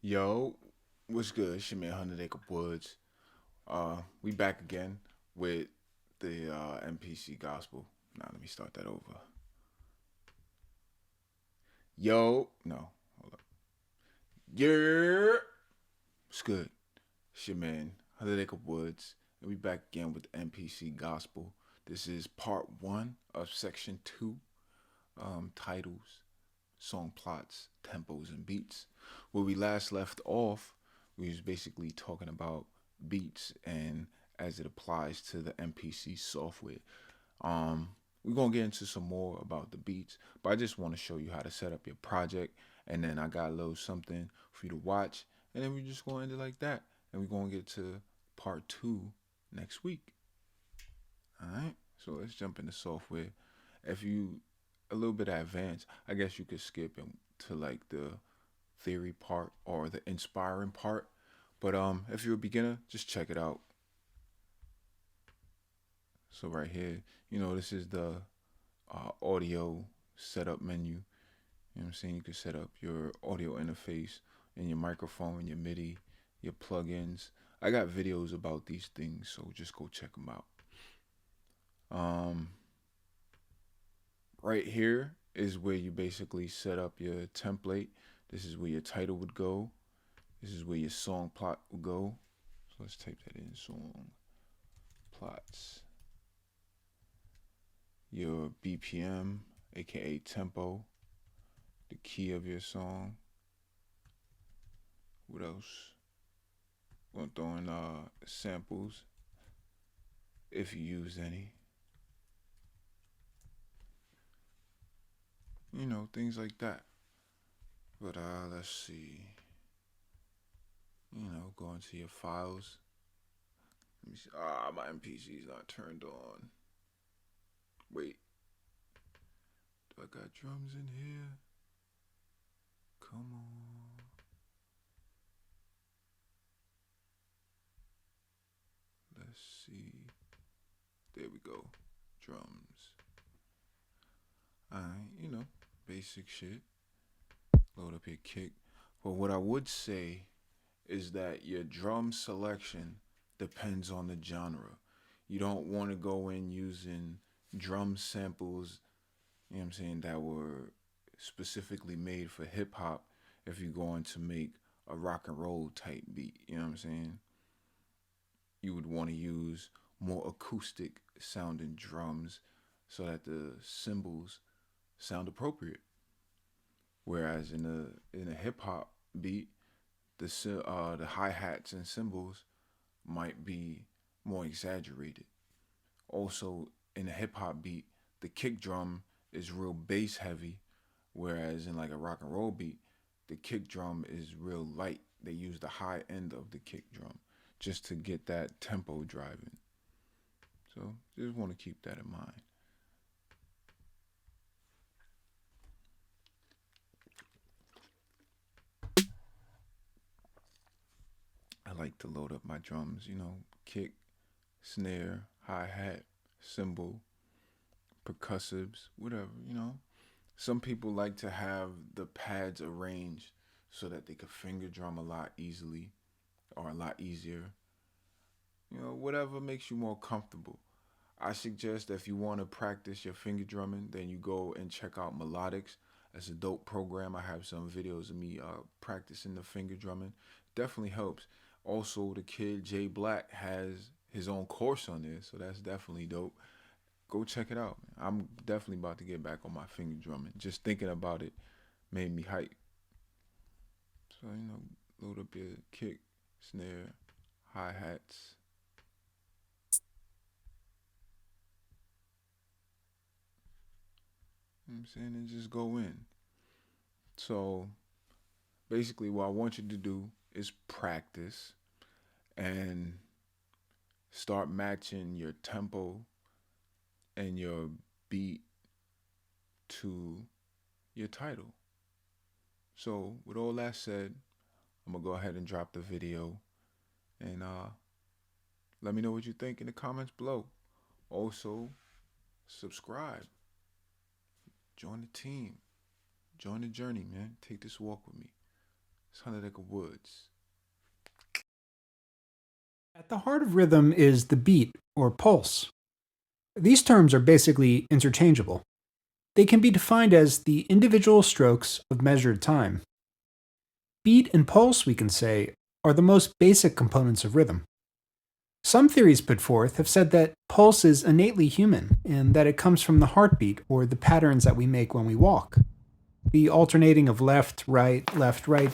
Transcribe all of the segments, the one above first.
Yo, what's good? It's your man 100 Acre Woods. We back again with the MPC Gospel. Now let me start that over. Yo, no, hold up. Yeah, what's good? It's your man 100 Acre Woods, and we back again with the MPC Gospel. This is part one of section two. Titles, song plots, tempos, and beats. Where we last left off, we was basically talking about beats and as it applies to the MPC software. Um, we're gonna get into some more about the beats, but I just want to show you how to set up your project, and then I got a little something for you to watch, and then we're just gonna end it like that, and we're gonna get to part two next week. All right, so let's jump into software. If you a little bit advanced, I guess you could skip into like the theory part or the inspiring part. But if you're a beginner, just check it out. So right here, this is the audio setup menu. You know what I'm saying? You can set up your audio interface and your microphone, your MIDI, your plugins. I got videos about these things, so just go check them out. Um, right here is where you basically set up your template. This is where your title would go. This is where your song plot would go. So let's type that in, song plots. Your BPM, aka tempo, the key of your song. What else? We're gonna throw in samples if you use any. Things like that. But let's see. Go into your files. Let me see. My MPC is not turned on. Wait, do I got drums in here? Come on. Let's see. There we go. Drums. Alright, basic shit. Load up your kick. But what I would say is that your drum selection depends on the genre. You don't want to go in using drum samples, that were specifically made for hip hop if you're going to make a rock and roll type beat, You would want to use more acoustic sounding drums so that the cymbals sound appropriate. Whereas in a hip hop beat, the hi hats and cymbals might be more exaggerated. Also, in a hip hop beat, the kick drum is real bass heavy, whereas in like a rock and roll beat, the kick drum is real light. They use the high end of the kick drum just to get that tempo driving. So just want to keep that in mind. I like to load up my drums, kick, snare, hi hat, cymbal, percussives, whatever. Some people like to have the pads arranged so that they could finger drum a lot easily or a lot easier. Whatever makes you more comfortable. I suggest that if you want to practice your finger drumming, then you go and check out Melodics. That's a dope program. I have some videos of me practicing the finger drumming. Definitely helps. Also, the kid Jay Black has his own course on this, so that's definitely dope. Go check it out. I'm definitely about to get back on my finger drumming. Just thinking about it made me hype. So, load up your kick, snare, hi hats. I'm saying? And just go in. So, basically, what I want you to do is practice and start matching your tempo and your beat to your title. So, with all that said, I'm gonna go ahead and drop the video and let me know what you think in the comments below. Also, subscribe, join the team, join the journey, man. Take this walk with me. It's Hundred Acre Woods. At the heart of rhythm is the beat, or pulse. These terms are basically interchangeable. They can be defined as the individual strokes of measured time. Beat and pulse, we can say, are the most basic components of rhythm. Some theories put forth have said that pulse is innately human and that it comes from the heartbeat or the patterns that we make when we walk, the alternating of left, right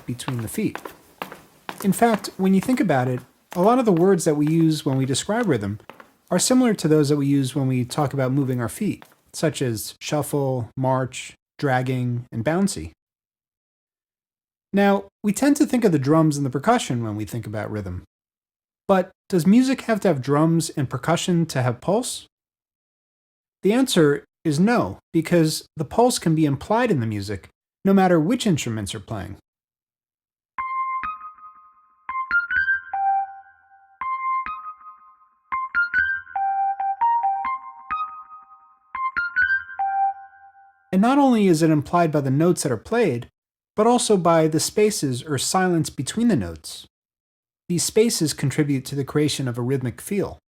between the feet. In fact, when you think about it, a lot of the words that we use when we describe rhythm are similar to those that we use when we talk about moving our feet, such as shuffle, march, dragging, and bouncy. Now, we tend to think of the drums and the percussion when we think about rhythm. But does music have to have drums and percussion to have pulse? The answer is no, because the pulse can be implied in the music no matter which instruments are playing. And not only is it implied by the notes that are played, but also by the spaces or silence between the notes. These spaces contribute to the creation of a rhythmic feel.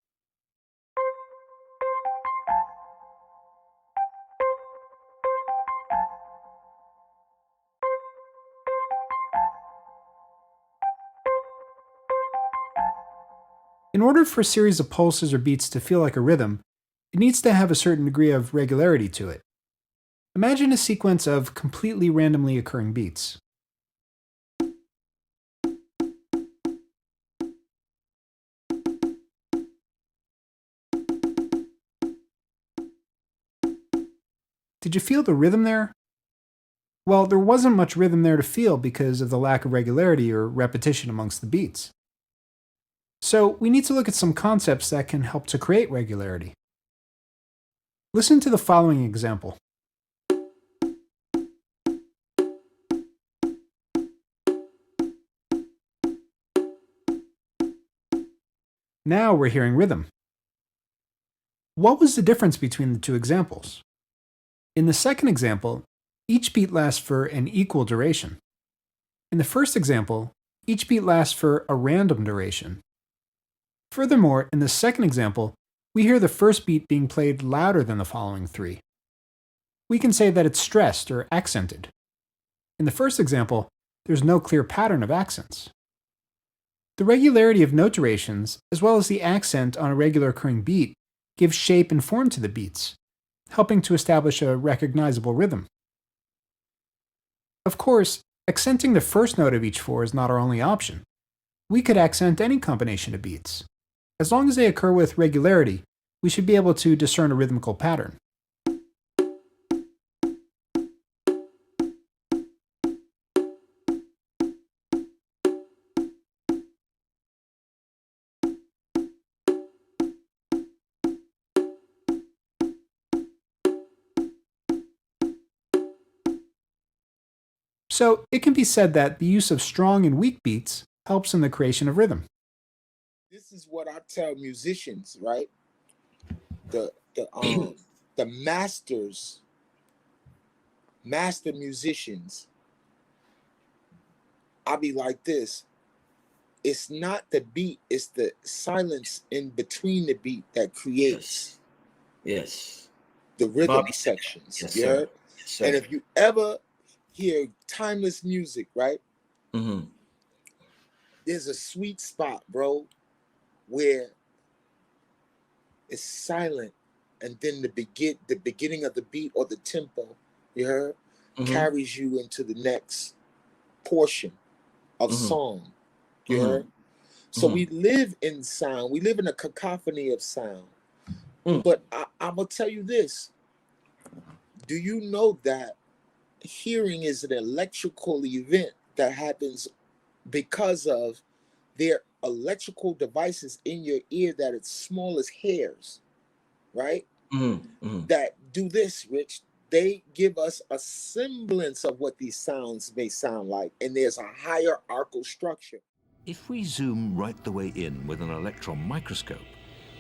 In order for a series of pulses or beats to feel like a rhythm, it needs to have a certain degree of regularity to it. Imagine a sequence of completely randomly occurring beats. Did you feel the rhythm there? Well, there wasn't much rhythm there to feel because of the lack of regularity or repetition amongst the beats. So, we need to look at some concepts that can help to create regularity. Listen to the following example. Now we're hearing rhythm. What was the difference between the two examples? In the second example, each beat lasts for an equal duration. In the first example, each beat lasts for a random duration. Furthermore, in the second example, we hear the first beat being played louder than the following three. We can say that it's stressed or accented. In the first example, there's no clear pattern of accents. The regularity of note durations, as well as the accent on a regular occurring beat, gives shape and form to the beats, helping to establish a recognizable rhythm. Of course, accenting the first note of each four is not our only option. We could accent any combination of beats. As long as they occur with regularity, we should be able to discern a rhythmical pattern. So, it can be said that the use of strong and weak beats helps in the creation of rhythm. This is what I tell musicians, right? The the master musicians. I be like this. It's not the beat, it's the silence in between the beat that creates Yes. the rhythm Bobby said that. sections. Yes, You sir. heard? Yes, sir. And if you ever hear timeless music, right? hmm There's a sweet spot, bro, where it's silent, and then the beginning of the beat or the tempo, you heard, hmm carries you into the next portion of hmm song. You hmm heard? So hmm we live in sound. We live in a cacophony of sound. Mm. But I'm gonna tell you this. Do you know that hearing is an electrical event that happens because of their electrical devices in your ear that it's small as hairs, right? hmm hmm That do this, Rich. They give us a semblance of what these sounds may sound like, and there's a hierarchical structure. If we zoom right the way in with an electron microscope,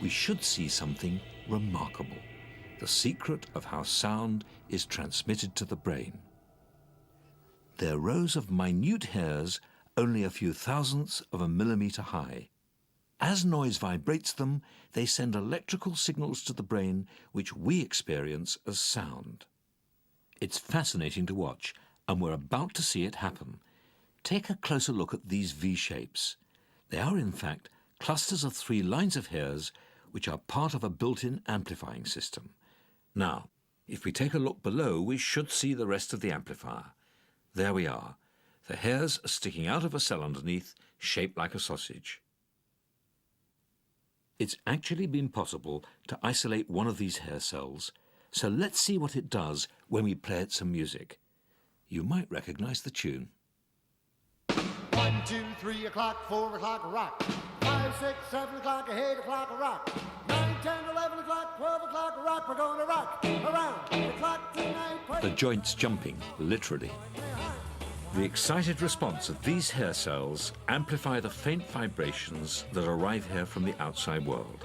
we should see something remarkable. The secret of how sound is transmitted to the brain. They're rows of minute hairs only a few thousandths of a millimetre high. As noise vibrates them, they send electrical signals to the brain which we experience as sound. It's fascinating to watch, and we're about to see it happen. Take a closer look at these V-shapes. They are, in fact, clusters of 3 lines of hairs which are part of a built-in amplifying system. Now, if we take a look below, we should see the rest of the amplifier. There we are. The hairs are sticking out of a cell underneath, shaped like a sausage. It's actually been possible to isolate one of these hair cells, so let's see what it does when we play it some music. You might recognize the tune. 1, 2, 3 o'clock, 4 o'clock, rock. 5, 6, 7 o'clock, 8 o'clock, rock. 9, 10, 11 o'clock, 12 o'clock, rock. We're going to rock around the clock tonight. The joints jumping, literally. The excited response of these hair cells amplify the faint vibrations that arrive here from the outside world.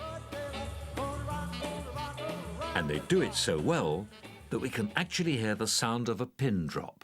And they do it so well that we can actually hear the sound of a pin drop.